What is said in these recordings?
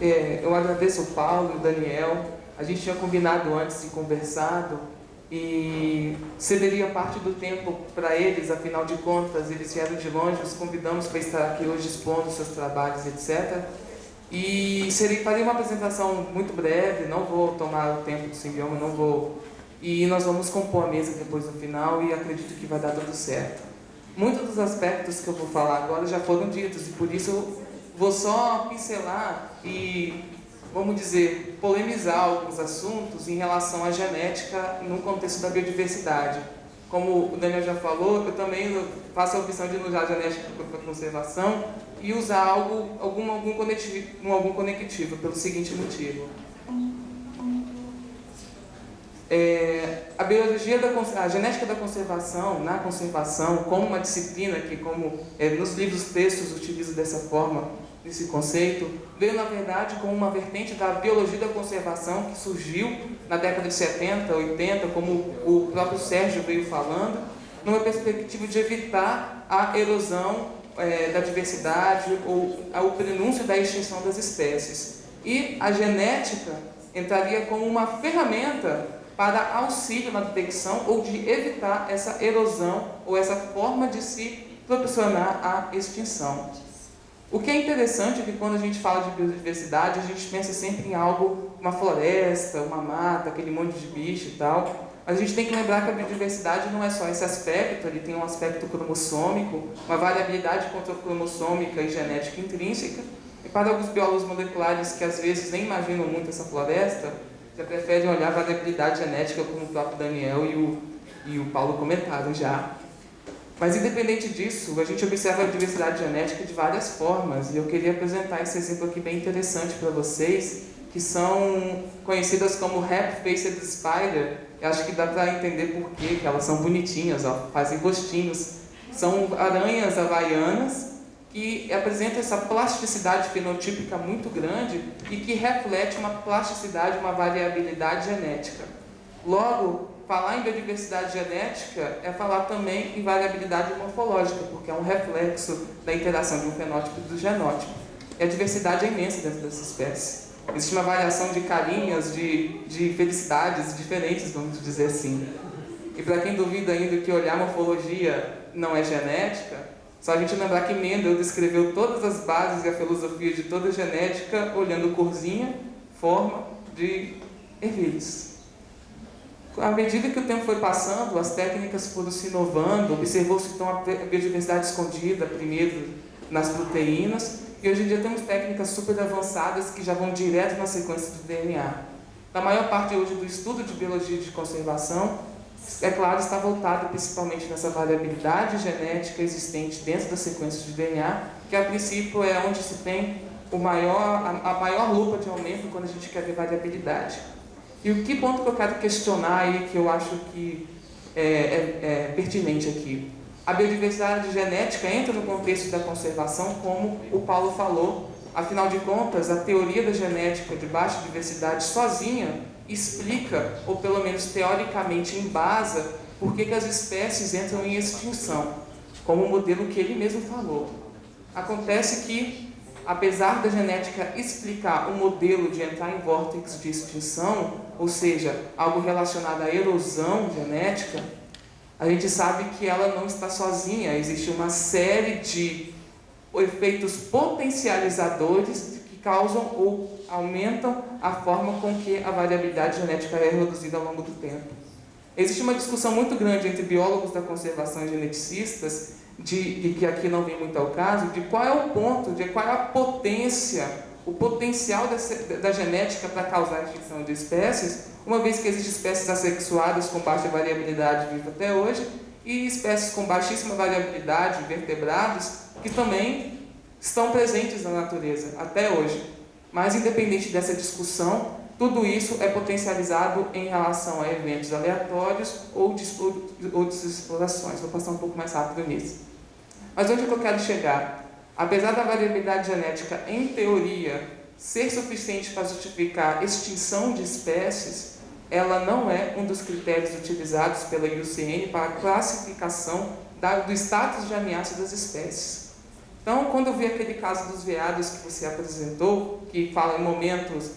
Eu agradeço o Paulo e o Daniel. A gente tinha combinado antes e conversado e cederia parte do tempo para eles, afinal de contas, eles vieram de longe, os convidamos para estar aqui hoje expondo seus trabalhos, etc. E faria uma apresentação muito breve, não vou tomar o tempo do Simbioma, não vou. E nós vamos compor a mesa depois no final e acredito que vai dar tudo certo. Muitos dos aspectos que eu vou falar agora já foram ditos e por isso eu vou só pincelar e, vamos dizer, polemizar alguns assuntos em relação à genética no contexto da biodiversidade. Como o Daniel já falou, eu também faço a opção de não usar a genética para conservação e usar algum conectivo, pelo seguinte motivo. A genética da conservação, na conservação, como uma disciplina que, nos livros textos utiliza dessa forma, esse conceito, veio na verdade como uma vertente da biologia da conservação que surgiu na década de 70, 80, como o próprio Sérgio veio falando, numa perspectiva de evitar a erosão da diversidade ou o prenúncio da extinção das espécies. E a genética entraria como uma ferramenta para auxílio na detecção ou de evitar essa erosão ou essa forma de se proporcionar a extinção. O que é interessante é que quando a gente fala de biodiversidade, a gente pensa sempre em algo, uma floresta, uma mata, aquele monte de bicho e tal. Mas a gente tem que lembrar que a biodiversidade não é só esse aspecto, ele tem um aspecto cromossômico, uma variabilidade cromossômica e genética intrínseca. E para alguns biólogos moleculares que às vezes nem imaginam muito essa floresta, já preferem olhar a variabilidade genética, como o próprio Daniel e o Paulo comentaram já. Mas independente disso, a gente observa a diversidade genética de várias formas, e eu queria apresentar esse exemplo aqui bem interessante para vocês, que são conhecidas como Rat-Faced Spider. Eu acho que dá para entender por quê, que elas são bonitinhas, ó, fazem rostinhos. São aranhas havaianas que apresentam essa plasticidade fenotípica muito grande e que reflete uma plasticidade, uma variabilidade genética. Logo, falar em biodiversidade genética é falar também em variabilidade morfológica, porque é um reflexo da interação de um fenótipo e do genótipo. E a diversidade é imensa dentro dessa espécie. Existe uma variação de carinhas, de felicidades diferentes, vamos dizer assim. E para quem duvida ainda que olhar morfologia não é genética, só a gente lembrar que Mendel descreveu todas as bases e a filosofia de toda a genética olhando corzinha, forma de ervilhas. À medida que o tempo foi passando, as técnicas foram se inovando, observou-se então a biodiversidade escondida primeiro nas proteínas, e hoje em dia temos técnicas super avançadas que já vão direto na sequência do DNA. Na maior parte hoje do estudo de biologia de conservação, é claro, está voltado principalmente nessa variabilidade genética existente dentro da sequência de DNA, que a princípio é onde se tem a maior lupa de aumento quando a gente quer ver variabilidade. E o que ponto que eu quero questionar aí, que eu acho que é pertinente aqui? A biodiversidade genética entra no contexto da conservação, como o Paulo falou. Afinal de contas, a teoria da genética de baixa diversidade sozinha explica, ou pelo menos teoricamente embasa, por que as espécies entram em extinção, como o modelo que ele mesmo falou. Acontece que, apesar da genética explicar o modelo de entrar em vórtice de extinção, ou seja, algo relacionado à erosão genética, a gente sabe que ela não está sozinha. Existe uma série de efeitos potencializadores que causam ou aumentam a forma com que a variabilidade genética é reduzida ao longo do tempo. Existe uma discussão muito grande entre biólogos da conservação e geneticistas, de que aqui não vem muito ao caso, de qual é o ponto, de qual é a potência, o potencial da genética para causar a extinção de espécies, uma vez que existem espécies assexuadas com baixa variabilidade vivas até hoje, e espécies com baixíssima variabilidade, vertebrados, que também estão presentes na natureza até hoje. Mas, independente dessa discussão, tudo isso é potencializado em relação a eventos aleatórios ou de explorações. Vou passar um pouco mais rápido nisso. Mas onde é que eu quero chegar? Apesar da variabilidade genética, em teoria, ser suficiente para justificar extinção de espécies, ela não é um dos critérios utilizados pela IUCN para a classificação do status de ameaça das espécies. Então, quando eu vi aquele caso dos veados que você apresentou, que fala em momentos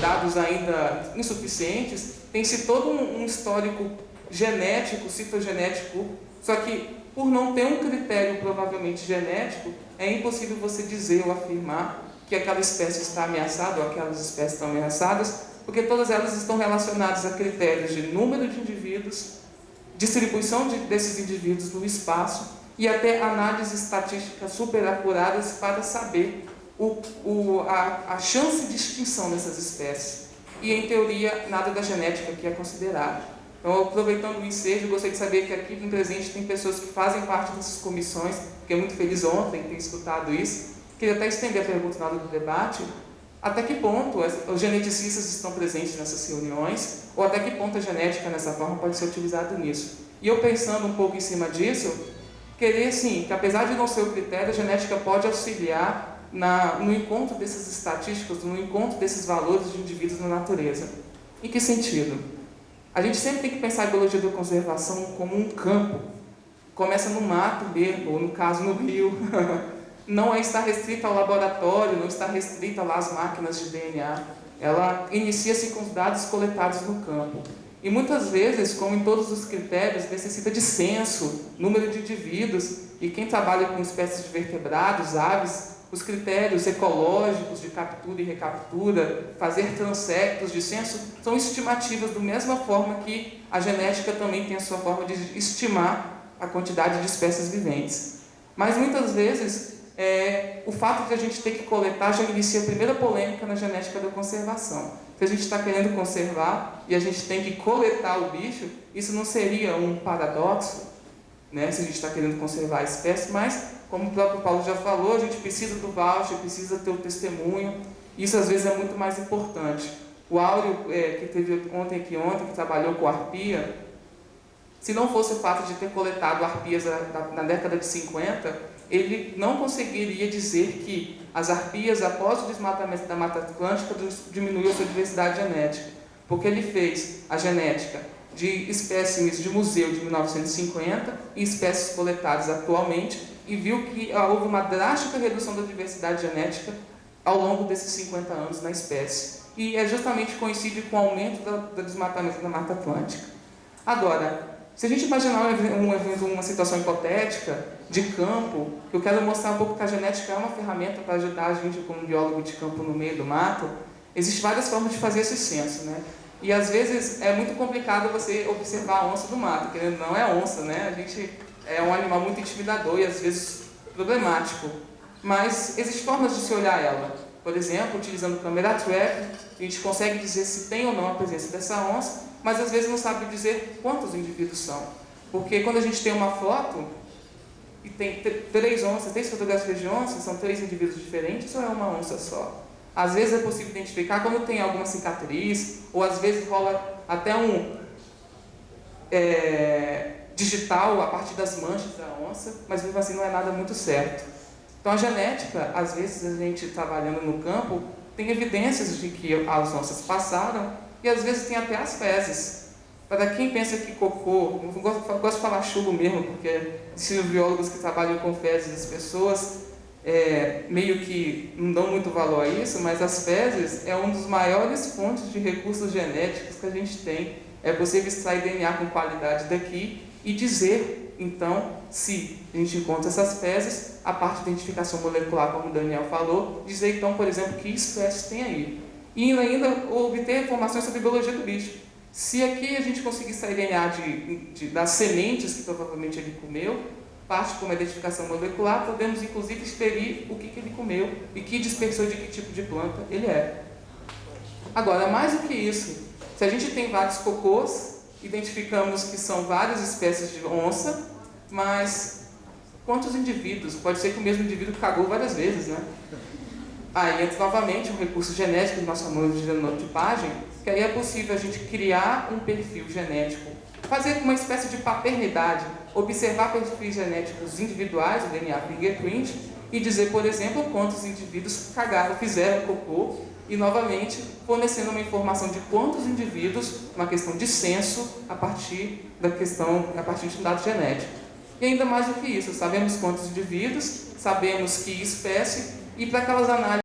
dados ainda insuficientes, tem-se todo um histórico genético, citogenético, só que por não ter um critério provavelmente genético, é impossível você dizer ou afirmar que aquela espécie está ameaçada ou aquelas espécies estão ameaçadas, porque todas elas estão relacionadas a critérios de número de indivíduos, distribuição desses indivíduos no espaço e até análises estatísticas super apuradas para saber a chance de extinção dessas espécies. E, em teoria, nada da genética aqui é considerado. Então, aproveitando o ensejo, gostaria de saber que aqui no presente tem pessoas que fazem parte dessas comissões, fiquei muito feliz ontem em ter escutado isso. Queria até estender a pergunta na hora do debate. Até que ponto os geneticistas estão presentes nessas reuniões, ou até que ponto a genética, nessa forma, pode ser utilizada nisso. E eu, pensando um pouco em cima disso, querer, sim, que apesar de não ser o critério, a genética pode auxiliar no encontro dessas estatísticas, no encontro desses valores de indivíduos na natureza. Em que sentido? A gente sempre tem que pensar a biologia da conservação como um campo. Começa no mato mesmo, ou no caso no rio. Não está restrita ao laboratório, não está restrita lá às máquinas de DNA. Ela inicia-se com os dados coletados no campo. E muitas vezes, como em todos os critérios, necessita de censo, número de indivíduos. E quem trabalha com espécies de vertebrados, aves, os critérios ecológicos de captura e recaptura, fazer transectos de censo, são estimativas da mesma forma que a genética também tem a sua forma de estimar a quantidade de espécies viventes. Mas muitas vezes, o fato de a gente ter que coletar já inicia a primeira polêmica na genética da conservação. Se a gente está querendo conservar e a gente tem que coletar o bicho, isso não seria um paradoxo, né, se a gente está querendo conservar a espécie, mas, como o próprio Paulo já falou, a gente precisa do voucher, precisa ter o testemunho, isso às vezes é muito mais importante. O Áureo, que teve ontem, que trabalhou com arpia, se não fosse o fato de ter coletado arpias na década de 50, ele não conseguiria dizer que as arpias, após o desmatamento da Mata Atlântica, diminuiu a sua diversidade genética, porque ele fez a genética de espécimes de museu de 1950 e espécies coletadas atualmente e viu que houve uma drástica redução da diversidade genética ao longo desses 50 anos na espécie. E justamente coincide com o aumento do desmatamento da Mata Atlântica. Agora, se a gente imaginar uma situação hipotética de campo, eu quero mostrar um pouco que a genética é uma ferramenta para ajudar a gente como biólogo de campo no meio do mato, existem várias formas de fazer esse censo, né? E às vezes é muito complicado você observar a onça do mato, que não é onça, né? A gente é um animal muito intimidador e às vezes problemático. Mas existem formas de se olhar ela. Por exemplo, utilizando câmera trap, a gente consegue dizer se tem ou não a presença dessa onça, mas às vezes não sabe dizer quantos indivíduos são. Porque quando a gente tem uma foto e tem 3 onças, 3 fotografias de onças, são 3 indivíduos diferentes ou é uma onça só? Às vezes é possível identificar quando tem alguma cicatriz, ou às vezes rola até um digital a partir das manchas da onça, mas mesmo assim não é nada muito certo. Então a genética, às vezes a gente trabalhando no campo, tem evidências de que as onças passaram e às vezes tem até as fezes. Para quem pensa que cocô, eu gosto de falar chulo mesmo, porque ensino biólogos que trabalham com fezes, as pessoas meio que não dão muito valor a isso, mas as fezes é uma das maiores fontes de recursos genéticos que a gente tem. É possível extrair DNA com qualidade daqui e dizer, então, se a gente encontra essas fezes, a parte de identificação molecular, como o Daniel falou, dizer, então, por exemplo, que espécies tem aí. E ainda obter informações sobre a biologia do bicho. Se aqui a gente conseguir extrair DNA das sementes que provavelmente ele comeu, parte com uma identificação molecular, podemos inclusive experir o que ele comeu e que dispersou de que tipo de planta ele é. Agora, mais do que isso, se a gente tem vários cocôs, identificamos que são várias espécies de onça, mas quantos indivíduos? Pode ser que o mesmo indivíduo cagou várias vezes, né? Aí entra novamente um recurso genético que nós chamamos de genotipagem, que aí é possível a gente criar um perfil genético, fazer uma espécie de paternidade, observar perfis genéticos individuais, o DNA fingerprint, e dizer, por exemplo, quantos indivíduos cagaram, fizeram cocô, e novamente fornecendo uma informação de quantos indivíduos, uma questão de censo, a partir de um dado genético. E ainda mais do que isso, sabemos quantos indivíduos, sabemos que espécie, e para aquelas análises